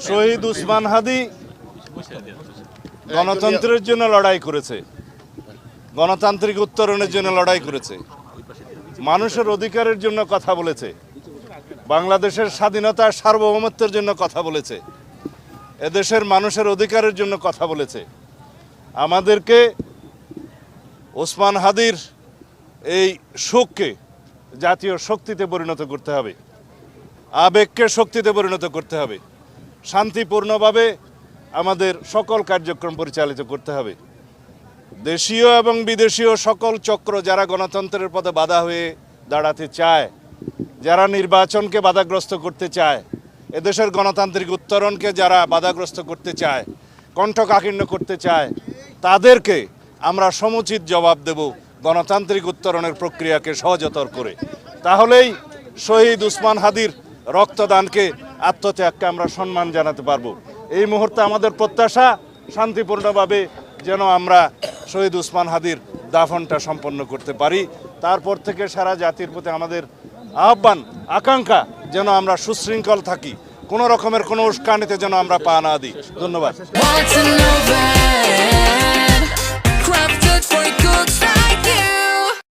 শহীদ উসমান হাদি গণতন্ত্রের জন্য লড়াই করেছে, গণতান্ত্রিক উত্তরণের জন্য লড়াই করেছে, মানুষের অধিকারের জন্য কথা বলেছে, বাংলাদেশের স্বাধীনতা সার্বভৌমত্বের জন্য কথা বলেছে, এদেশের মানুষের অধিকারের জন্য কথা বলেছে। আমাদেরকে ওসমান হাদির এই শোককে জাতীয় শক্তিতে পরিণত করতে হবে, আবেগকে শক্তিতে পরিণত করতে হবে, শান্তিপূর্ণভাবে আমাদের সকল কার্যক্রম পরিচালিত করতে হবে। দেশীয় এবং বিদেশীয় সকল চক্র যারা গণতন্ত্রের পথে বাধা হয়ে দাঁড়াতে চায়, যারা নির্বাচনকে বাধাগ্রস্ত করতে চায়, এদেশের গণতান্ত্রিক উত্তরণকে যারা বাধাগ্রস্ত করতে চায়, কণ্ঠকাঠিন্য করতে চায়, তাদেরকে আমরা সমুচিত জবাব দেব গণতান্ত্রিক উত্তরণের প্রক্রিয়াকে সহজতর করে। তাহলেই শহীদ উসমান হাদির রক্তদানকে, আত্মত্যাগকে আমরা সম্মান জানাতে পারবো। এই মুহূর্তে আমাদের প্রত্যাশা শান্তিপূর্ণভাবে যেন আমরা শহীদ উসমান হাদির দাফনটা সম্পন্ন করতে পারি। তারপর থেকে সারা জাতির প্রতি আমাদের আহ্বান, আকাঙ্ক্ষা যেন আমরা সুশৃঙ্খল থাকি, কোনো রকমের কোনো উস্কানিতে যেন আমরা পা না দিই। ধন্যবাদ।